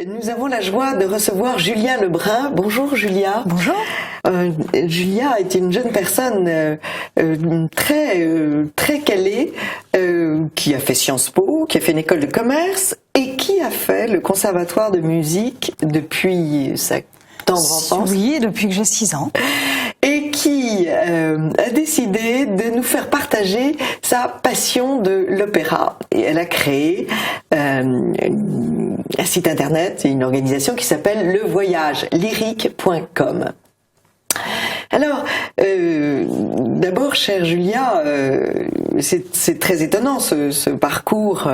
Nous avons la joie de recevoir Julia Lebrun. Bonjour Julia. Bonjour. Julia est une jeune personne très calée, qui a fait Sciences Po, qui a fait une école de commerce et qui a fait le conservatoire de musique depuis sa tendre enfance. Oui, depuis que j'ai 6 ans. Et qui a décidé de nous faire partager sa passion de l'opéra. Et elle a créé un site internet et une organisation qui s'appelle levoyagelyrique.com. Alors, d'abord, chère Julia, c'est très étonnant ce parcours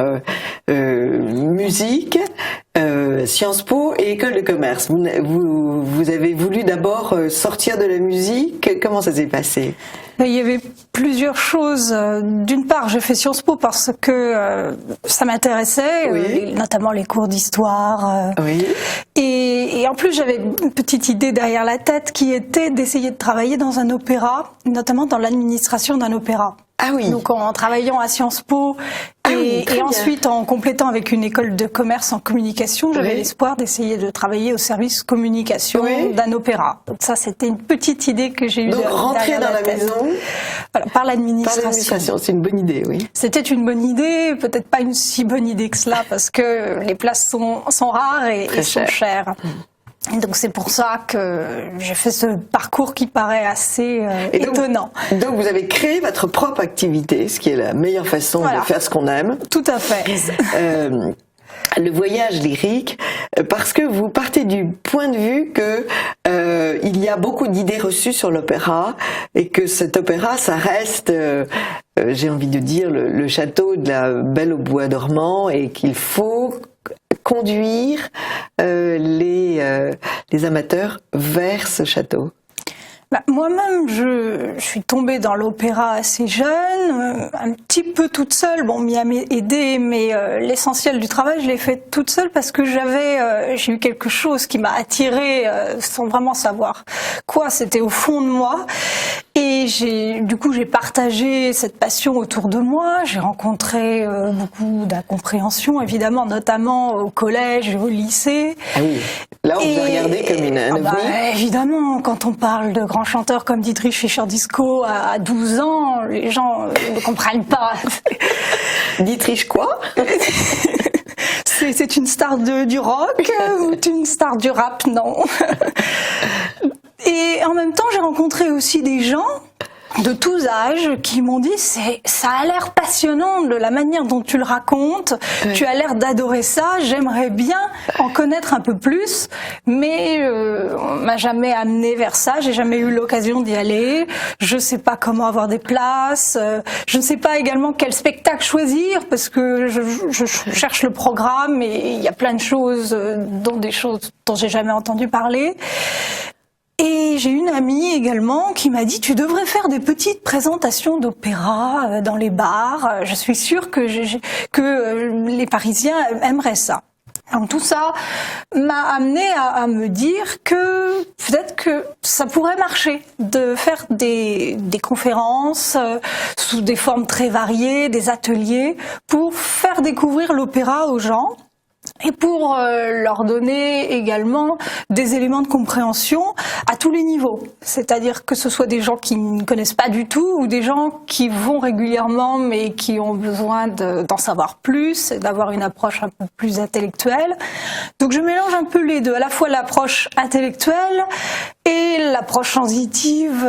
musique, Sciences Po et école de commerce. Vous avez voulu d'abord sortir de la musique. Comment ça s'est passé ? Il y avait plusieurs choses. D'une part, j'ai fait Sciences Po parce que ça m'intéressait, oui. Notamment les cours d'histoire. Oui. Et en plus, j'avais une petite idée derrière la tête qui était d'essayer de travailler dans un opéra, notamment dans l'administration d'un opéra. Ah oui. Donc en travaillant à Sciences Po et ensuite en complétant avec une école de commerce en communication, j'avais l'espoir d'essayer de travailler au service communication d'un opéra. Donc ça, c'était une petite idée que j'ai eue. Donc rentrer dans la maison voilà, par l'administration. Par l'administration, c'est une bonne idée, oui. C'était une bonne idée, peut-être pas une si bonne idée que cela, parce que les places sont rares et sont chères. Et donc c'est pour ça que j'ai fait ce parcours qui paraît assez étonnant. Donc vous avez créé votre propre activité, ce qui est la meilleure façon de faire ce qu'on aime. Tout à fait. Le voyage lyrique, parce que vous partez du point de vue que il y a beaucoup d'idées reçues sur l'opéra et que cet opéra, ça reste, j'ai envie de dire, le château de la Belle au bois dormant et qu'il faut conduire les amateurs vers ce château. Moi-même, je suis tombée dans l'opéra assez jeune, un petit peu toute seule. Bon, m'y a aidé, mais l'essentiel du travail, je l'ai fait toute seule parce que j'ai eu quelque chose qui m'a attirée sans vraiment savoir quoi. C'était au fond de moi. Et du coup, j'ai partagé cette passion autour de moi. J'ai rencontré beaucoup d'incompréhension, évidemment, notamment au collège et au lycée. Ah oui. Là, on vous a regardé comme un ovni. Évidemment, quand on parle de grands chanteurs comme Dietrich Fischer-Dieskau à 12 ans, les gens ne comprennent pas. Dietrich quoi ? C'est une star du rock ou une star du rap? Non. Et en même temps, j'ai rencontré aussi des gens de tous âges qui m'ont dit ça a l'air passionnant de la manière dont tu le racontes, tu as l'air d'adorer ça, j'aimerais bien en connaître un peu plus, mais on m'a jamais amené vers ça, j'ai jamais eu l'occasion d'y aller, je sais pas comment avoir des places, je ne sais pas également quel spectacle choisir parce que je cherche le programme et il y a plein de choses dont j'ai jamais entendu parler. Et j'ai une amie également qui m'a dit tu devrais faire des petites présentations d'opéra dans les bars. Je suis sûre que les Parisiens aimeraient ça. Donc tout ça m'a amené à me dire que peut-être que ça pourrait marcher de faire des conférences sous des formes très variées, des ateliers pour faire découvrir l'opéra aux gens. Et pour leur donner également des éléments de compréhension à tous les niveaux. C'est-à-dire que ce soit des gens qui ne connaissent pas du tout ou des gens qui vont régulièrement mais qui ont besoin d'en savoir plus et d'avoir une approche un peu plus intellectuelle. Donc je mélange un peu les deux, à la fois l'approche intellectuelle et l'approche sensitive,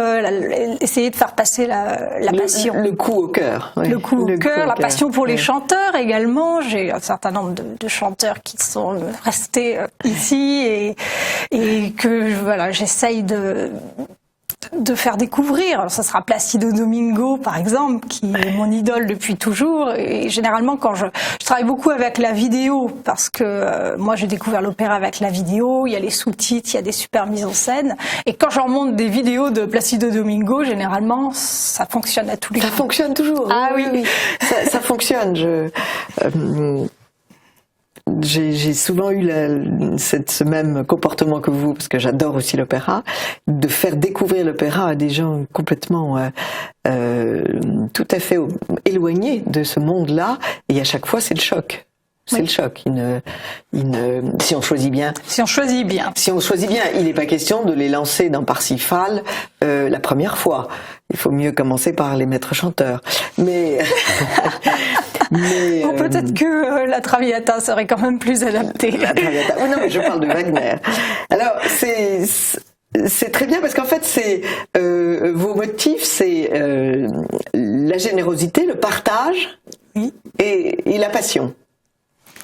essayer de faire passer la passion. Le coup au cœur. Oui. Le coup au cœur, la passion pour les chanteurs également. J'ai un certain nombre de chanteurs qui sont restés ici et que voilà, j'essaye de faire découvrir. Alors, ça sera Placido Domingo, par exemple, qui est mon idole depuis toujours. Et généralement, quand je travaille beaucoup avec la vidéo, parce que moi, j'ai découvert l'opéra avec la vidéo, il y a les sous-titres, il y a des super mises en scène. Et quand je leur montre des vidéos de Placido Domingo, généralement, ça fonctionne à tous les coups. Ça fonctionne toujours. Ah oui. Ça fonctionne. J'ai souvent eu ce même comportement que vous, parce que j'adore aussi l'opéra, de faire découvrir l'opéra à des gens complètement tout à fait éloignés de ce monde-là, et à chaque fois c'est le choc. C'est le choc. Si on choisit bien. Si on choisit bien. Si on choisit bien, il n'est pas question de les lancer dans Parsifal la première fois. Il faut mieux commencer par les maîtres chanteurs. Mais bon, peut-être que la Traviata serait quand même plus adaptée. La Traviata. Oui, non, mais je parle de Wagner. Alors, c'est très bien parce qu'en fait, vos motifs, c'est la générosité, le partage, oui, et la passion.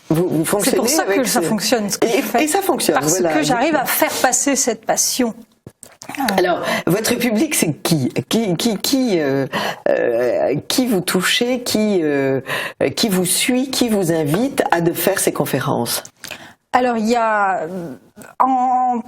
Vous fonctionnez. C'est pour ça avec que ça fonctionne. Ce que je fais. Et ça fonctionne. Parce que j'arrive à faire passer cette passion. Alors, votre public, c'est qui vous touchez, qui vous suit, qui vous invite à de faire ces conférences? Alors, il y a en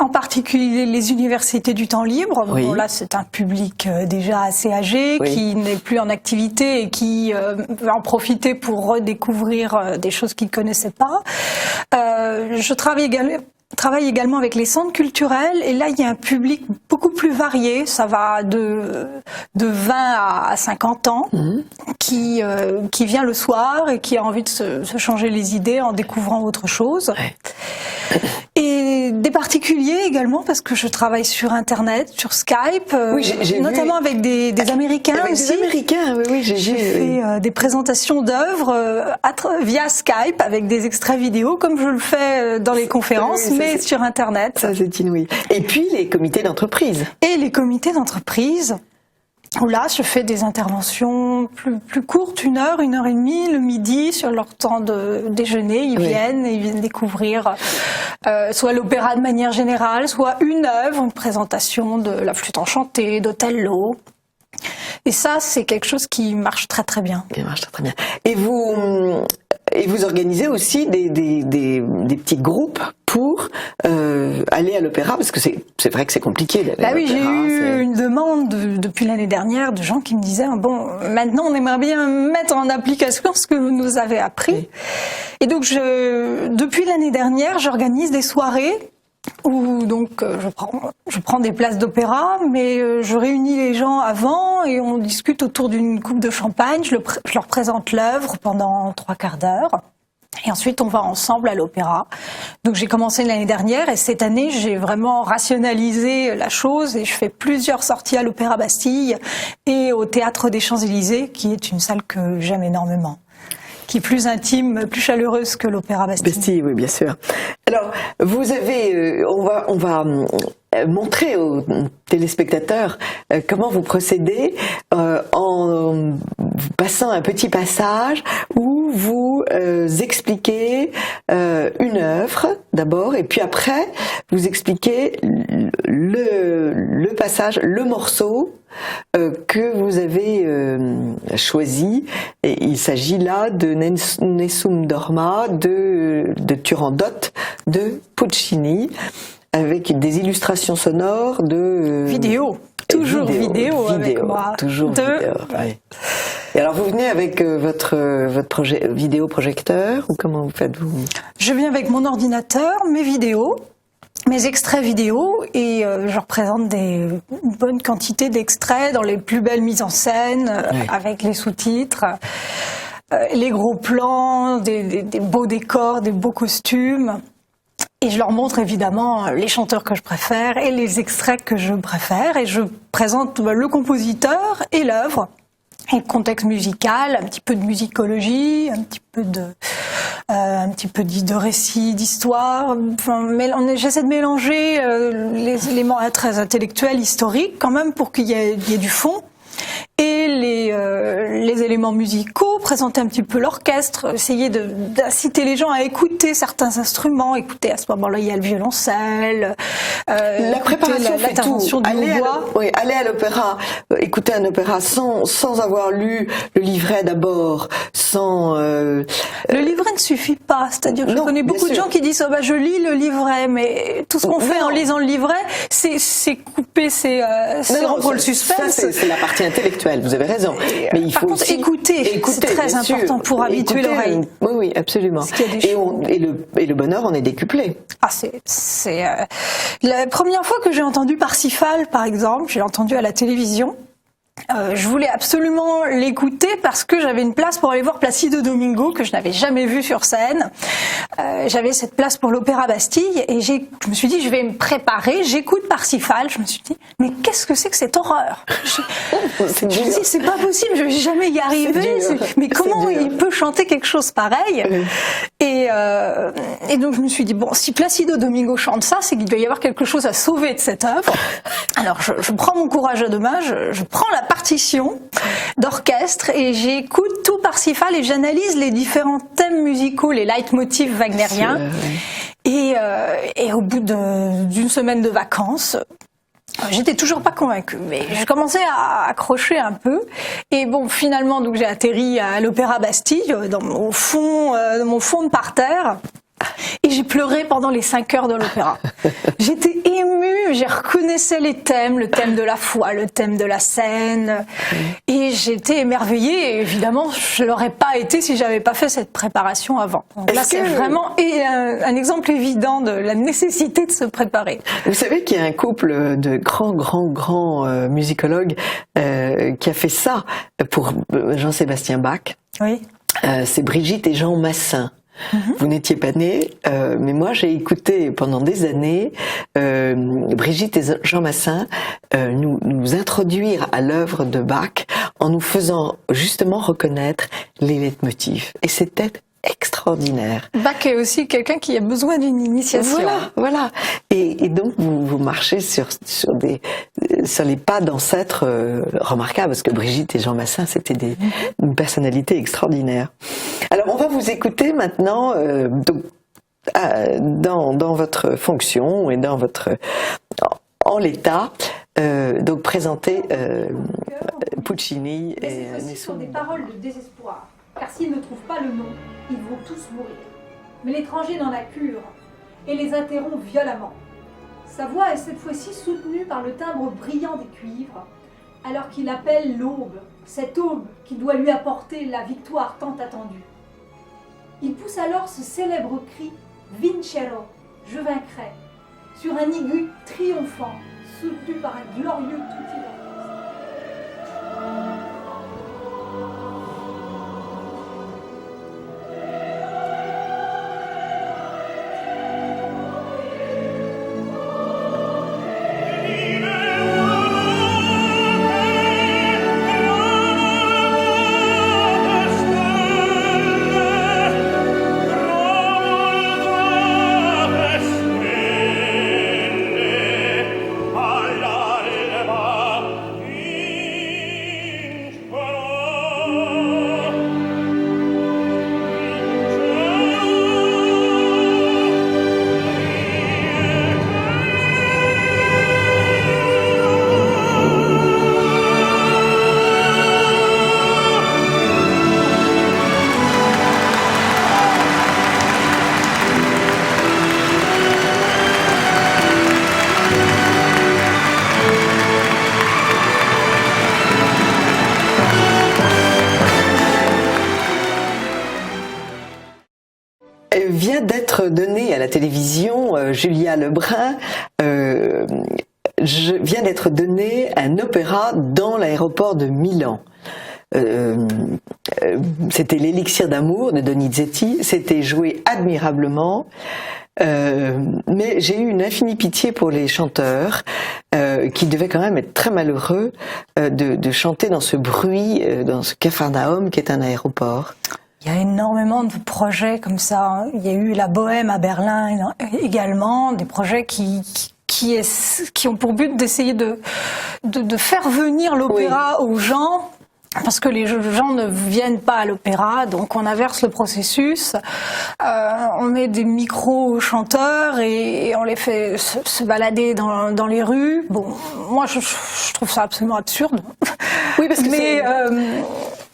particulier les universités du temps libre. Oui. Bon, là, c'est un public déjà assez âgé, oui, qui n'est plus en activité et qui va en profiter pour redécouvrir des choses qu'il ne connaissait pas. Je travaille également avec les centres culturels et là il y a un public beaucoup plus varié, ça va de 20 à 50 ans, qui vient le soir et qui a envie de se changer les idées en découvrant autre chose. Ouais. Et des particuliers également parce que je travaille sur Internet, sur Skype, oui, j'ai notamment vu, avec des Américains avec aussi. Des Américains, oui, j'ai fait des présentations d'œuvres via Skype avec des extraits vidéo comme je le fais dans les conférences, oui, mais sur Internet. Ça c'est inouï. Et puis les comités d'entreprise. Et les comités d'entreprise. Où là, je fais des interventions plus courtes, 1 heure, 1 heure et demie, le midi, sur leur temps de déjeuner. Ils viennent découvrir soit l'opéra de manière générale, soit une œuvre, une présentation de la flûte enchantée, d'Othello. Et ça, c'est quelque chose qui marche très très bien. Qui marche très très bien. Et vous organisez aussi des petits groupes pour aller à l'opéra, parce que c'est vrai que c'est compliqué d'aller à l'opéra. Oui, j'ai eu une demande depuis l'année dernière de gens qui me disaient bon, maintenant on aimerait bien mettre en application ce que vous nous avez appris. Oui. Et donc depuis l'année dernière, j'organise des soirées où donc je prends des places d'opéra, mais je réunis les gens avant et on discute autour d'une coupe de champagne. Je leur présente l'œuvre pendant 3/4 d'heure. Et ensuite, on va ensemble à l'opéra. Donc, j'ai commencé l'année dernière et cette année, j'ai vraiment rationalisé la chose et je fais plusieurs sorties à l'Opéra Bastille et au Théâtre des Champs-Élysées, qui est une salle que j'aime énormément, qui est plus intime, plus chaleureuse que l'Opéra Bastille. Bastille, oui, bien sûr. Alors, vous avez, on va montrer aux téléspectateurs comment vous procédez en passant un petit passage où vous expliquez une œuvre d'abord et puis après vous expliquez le passage, le morceau que vous avez choisi. Et il s'agit là de Nessun Dorma de Turandot de Puccini, avec des illustrations sonores de vidéo. Toujours vidéo avec moi. Toujours vidéo. Oui. Et alors vous venez avec votre projet vidéoprojecteur ou comment vous faites vous? Je viens avec mon ordinateur, mes vidéos, mes extraits vidéo et je représente une bonne quantité d'extraits dans les plus belles mises en scène, avec les sous-titres, les gros plans, des beaux décors, des beaux costumes. Et je leur montre évidemment les chanteurs que je préfère et les extraits que je préfère. Et je présente le compositeur et l'œuvre, et le contexte musical, un petit peu de musicologie, un petit peu de récit, d'histoire. Enfin, j'essaie de mélanger les éléments très intellectuels, historiques, quand même, pour qu'il y ait du fond. Et les éléments musicaux, présenter un petit peu l'orchestre, essayer d'inciter les gens à écouter certains instruments, écouter à ce moment-là il y a le violoncelle, la préparation fait tout. Aller à l'opéra, écouter un opéra sans avoir lu le livret d'abord, le livret ne suffit pas, c'est-à-dire que je connais beaucoup de gens qui disent je lis le livret, mais tout ce qu'on fait en lisant le livret, c'est couper, c'est rompre le suspense. Ça, c'est la partie intellectuelle, vous avez raison. Mais il faut aussi écouter, c'est très important pour habituer l'oreille. Oui, absolument. Et le bonheur en est décuplé. La première fois que j'ai entendu Parsifal, par exemple, j'ai entendu à la télévision. Je voulais absolument l'écouter parce que j'avais une place pour aller voir Placido Domingo que je n'avais jamais vu sur scène. J'avais cette place pour l'Opéra Bastille et je me suis dit je vais me préparer. J'écoute Parsifal. Je me suis dit mais qu'est-ce que c'est que cette horreur? Je me suis dit c'est pas possible, je vais jamais y arriver. Mais comment il peut chanter quelque chose pareil? Et donc je me suis dit bon, si Placido Domingo chante ça, c'est qu'il doit y avoir quelque chose à sauver de cette œuvre. Alors je prends mon courage à deux mains, je prends la partition d'orchestre et j'écoute tout Parsifal et j'analyse les différents thèmes musicaux, les leitmotifs wagnériens. Et au bout d'une semaine de vacances, j'étais toujours pas convaincue, mais je commençais à accrocher un peu. Et bon, finalement, donc j'ai atterri à l'Opéra Bastille, au fond de mon fond de parterre. Et j'ai pleuré pendant les 5 heures de l'opéra. J'étais émue, j'ai reconnaissais les thèmes, le thème de la foi, le thème de la scène. Et j'étais émerveillée. Et évidemment, je l'aurais pas été si j'avais pas fait cette préparation avant. Donc là, c'est vraiment un exemple évident de la nécessité de se préparer. Vous savez qu'il y a un couple de grands musicologues qui a fait ça pour Jean-Sébastien Bach. Oui. C'est Brigitte et Jean Massin. Vous n'étiez pas nés, mais moi j'ai écouté pendant des années Brigitte et Jean Massin nous introduire à l'œuvre de Bach en nous faisant justement reconnaître les leitmotifs. Et c'était extraordinaire. Bach est aussi quelqu'un qui a besoin d'une initiation. Voilà. Et donc vous marchez sur les pas d'ancêtres remarquables, parce que Brigitte et Jean Massin, c'était une personnalité extraordinaire. Alors on va vous écouter maintenant dans votre fonction et en l'état, donc présenter Puccini et Nessun. Des paroles de désespoir, car s'ils ne trouvent pas le nom, ils vont tous mourir. Mais l'étranger n'en a cure et les interrompt violemment. Sa voix est cette fois-ci soutenue par le timbre brillant des cuivres, alors qu'il appelle l'aube, cette aube qui doit lui apporter la victoire tant attendue. Il pousse alors ce célèbre cri « Vincerò », « Je vaincrai », sur un aigu triomphant, soutenu par un glorieux tutti d'orchestre. Vient d'être donnée à la télévision, Julia Lebrun vient d'être donné un opéra dans l'aéroport de Milan. C'était l'Élixir d'amour de Donizetti, c'était joué admirablement, mais j'ai eu une infinie pitié pour les chanteurs qui devaient quand même être très malheureux de chanter dans ce bruit, dans ce Capharnaüm qui est un aéroport. Il y a énormément de projets comme ça. Il y a eu la Bohème à Berlin également, des projets qui ont pour but d'essayer de faire venir l'opéra aux gens. Parce que les gens ne viennent pas à l'opéra, donc on inverse le processus, on met des micros aux chanteurs et on les fait se balader dans les rues. Bon, moi je trouve ça absolument absurde. Oui, parce que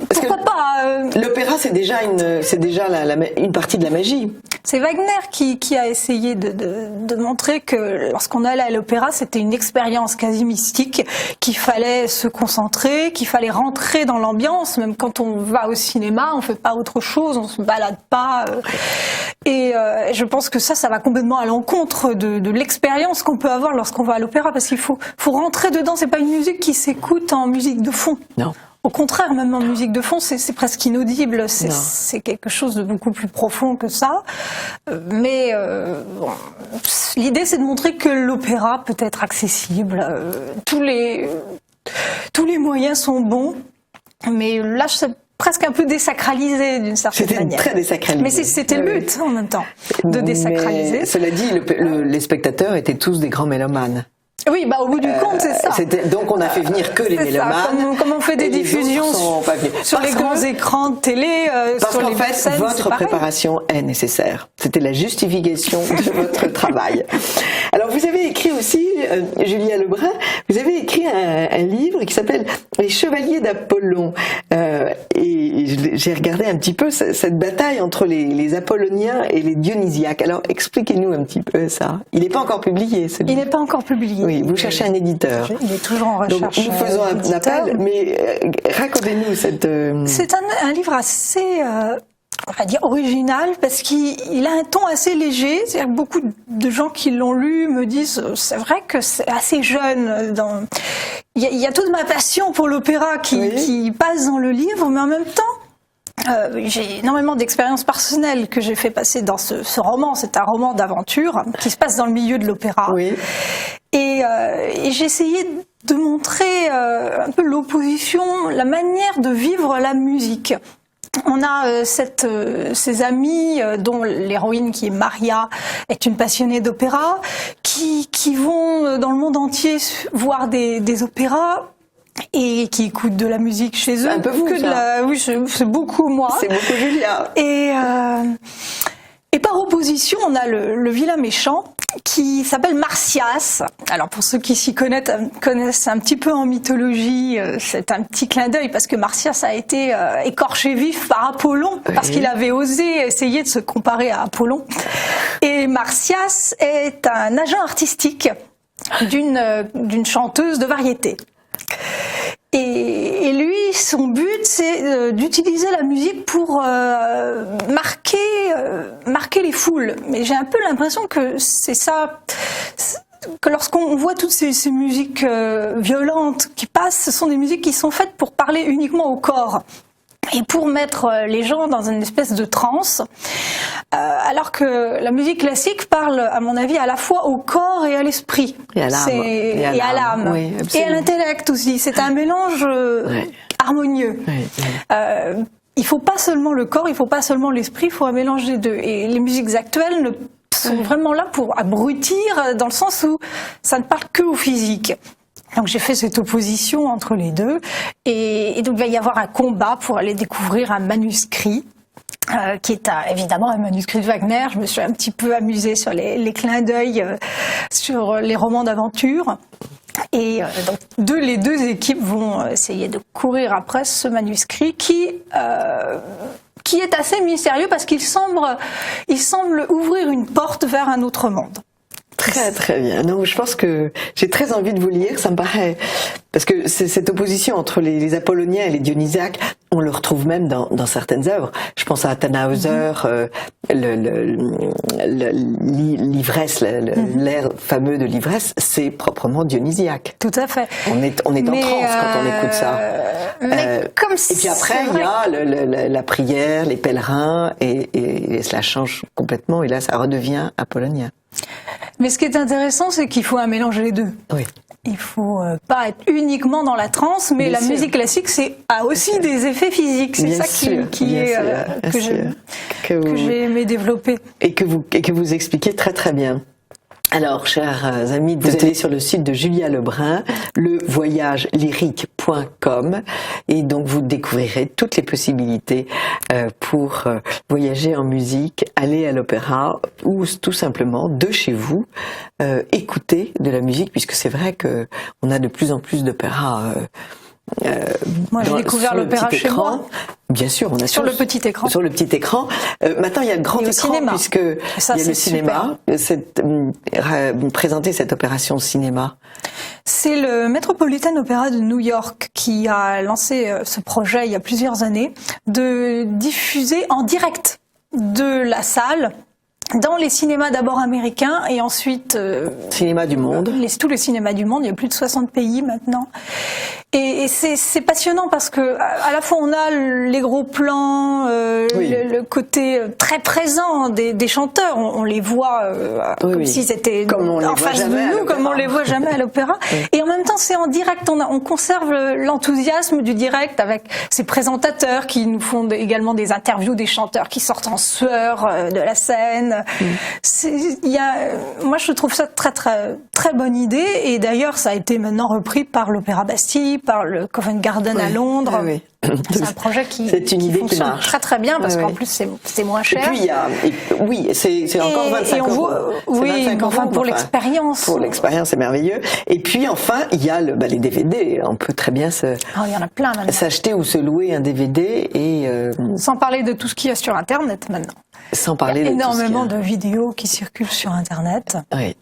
pourquoi pas l'opéra, c'est déjà une partie de la magie. C'est Wagner qui a essayé de montrer que lorsqu'on allait à l'opéra, c'était une expérience quasi mystique, qu'il fallait se concentrer, qu'il fallait rentrer dans l'ambiance. Même quand on va au cinéma, on fait pas autre chose, on se balade pas. Et je pense que ça va complètement à l'encontre de l'expérience qu'on peut avoir lorsqu'on va à l'opéra, parce qu'il faut rentrer dedans. C'est pas une musique qui s'écoute en musique de fond. Non. Au contraire, même en musique de fond, c'est presque inaudible. C'est quelque chose de beaucoup plus profond que ça. Mais bon, l'idée, c'est de montrer que l'opéra peut être accessible. Tous les moyens sont bons. Mais là, c'est presque un peu désacralisé d'une certaine manière. C'était très désacralisé. Mais c'était le but en même temps, de désacraliser. Mais, cela dit, les spectateurs étaient tous des grands mélomanes. Oui, au bout du compte, c'est ça. Donc on a fait venir que les mélomanes. Comme on fait des diffusions sur les grands écrans de télé, parce sur les qu'en fait, scènes, votre préparation est nécessaire. C'était la justification de votre travail. Alors vous avez écrit aussi, Julia Lebrun, vous avez écrit un livre qui s'appelle Les Chevaliers d'Apollon. Et j'ai regardé un petit peu cette bataille entre les Apolloniens et les Dionysiaques. Alors expliquez-nous un petit peu ça. Il n'est pas encore publié, ce livre. Il n'est pas encore publié. Oui, vous cherchez un éditeur. Il est toujours en recherche. Donc nous faisons un appel, mais racontez-nous cette... C'est un livre assez, on va dire, original, parce qu'il a un ton assez léger. C'est-à-dire que beaucoup de gens qui l'ont lu me disent, c'est vrai que c'est assez jeune. Il y a toute ma passion pour l'opéra qui passe dans le livre, mais en même temps, j'ai énormément d'expériences personnelles que j'ai fait passer dans ce roman. C'est un roman d'aventure qui se passe dans le milieu de l'opéra. Oui. Et j'ai essayé de montrer un peu l'opposition, la manière de vivre la musique. On a ces amis, dont l'héroïne qui est Maria est une passionnée d'opéra, qui vont dans le monde entier voir des opéras et qui écoutent de la musique chez eux. C'est un peu vous, ça. Oui, c'est beaucoup moi. C'est beaucoup Julia. Et par opposition, on a le vilain méchant qui s'appelle Marsyas. Alors pour ceux qui s'y connaissent un petit peu en mythologie, c'est un petit clin d'œil parce que Marsyas a été écorché vif par Apollon parce qu'il avait osé essayer de se comparer à Apollon. Et Marsyas est un agent artistique d'une chanteuse de variété. Et lui, son but, c'est d'utiliser la musique pour marquer les foules. Mais j'ai un peu l'impression que c'est ça, que lorsqu'on voit toutes ces musiques violentes qui passent, ce sont des musiques qui sont faites pour parler uniquement au corps. Et pour mettre les gens dans une espèce de transe, alors que la musique classique parle, à mon avis, à la fois au corps et à l'esprit. Et à l'âme. Et à l'âme. Oui, et à l'intellect aussi. C'est un mélange harmonieux. Oui. Il faut pas seulement le corps, il faut pas seulement l'esprit, il faut un mélange des deux. Et les musiques actuelles sont vraiment là pour abrutir, dans le sens où ça ne parle que au physique. Donc j'ai fait cette opposition entre les deux, et donc il va y avoir un combat pour aller découvrir un manuscrit, qui est évidemment un manuscrit de Wagner. Je me suis un petit peu amusée sur les clins d'œil sur les romans d'aventure. Et donc les deux équipes vont essayer de courir après ce manuscrit qui est assez mystérieux parce qu'il semble ouvrir une porte vers un autre monde. Très très bien. Non, je pense que j'ai très envie de vous lire. Ça me paraît, parce que cette opposition entre les Apolloniens et les Dionysiaques, on le retrouve même dans certaines œuvres. Je pense à Tannhäuser, l'ivresse, l'air fameux de l'ivresse, c'est proprement dionysiaque. Tout à fait. On est en transe quand on écoute ça. Et puis après, il y a la prière, les pèlerins, et cela change complètement. Et là, ça redevient apollonien. Mais ce qui est intéressant, c'est qu'il faut un mélange des deux. Oui. Il faut pas être uniquement dans la transe, mais la musique classique a aussi des effets physiques. C'est ça que j'ai aimé développer. Et que vous expliquez très très bien. Alors, chers amis, vous allez sur le site de Julia Lebrun, levoyagelyrique.com, et donc vous découvrirez toutes les possibilités pour voyager en musique, aller à l'opéra, ou tout simplement de chez vous écouter de la musique, puisque c'est vrai que on a de plus en plus d'opéras Moi, j'ai découvert l'opéra chez moi. Bien sûr, on a sur le petit écran. Sur le petit écran. Maintenant, il y a le grand écran puisque ça, il y a le cinéma. Présenter cette opération cinéma. C'est le Metropolitan Opera de New York qui a lancé ce projet il y a plusieurs années de diffuser en direct de la salle dans les cinémas d'abord américains et ensuite cinéma du monde. Tous les cinémas du monde, il y a plus de 60 pays maintenant. Et c'est passionnant parce que à la fois on a les gros plans, le côté très présent des chanteurs, on les voit comme s'ils étaient en face de nous, comme on les voit jamais à l'opéra. Et en même temps, c'est en direct, on conserve l'enthousiasme du direct avec ces présentateurs qui nous font également des interviews des chanteurs qui sortent en sueur de la scène. Moi, je trouve ça très très très bonne idée. Et d'ailleurs, ça a été maintenant repris par l'Opéra Bastille, par le Covent Garden à Londres. C'est un projet qui fonctionne très très bien parce qu'en plus c'est moins cher. Et puis c'est encore 25 euros. Pour l'expérience. Pour l'expérience, c'est merveilleux. Et puis enfin, il y a les DVD. On peut très bien il y en a plein maintenant. S'acheter ou se louer un DVD et sans parler de tout ce qu'il y a sur Internet maintenant. Sans parler de énormément de vidéos qui circulent sur Internet. Oui.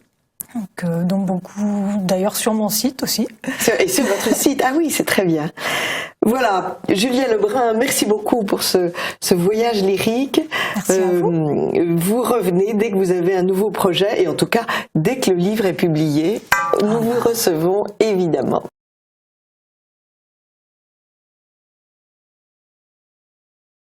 Donc beaucoup, d'ailleurs sur mon site aussi. Et sur votre site, ah oui, c'est très bien. Voilà, Julia Lebrun, merci beaucoup pour ce voyage lyrique. Merci à vous. Vous revenez dès que vous avez un nouveau projet et en tout cas, dès que le livre est publié, nous vous recevons évidemment.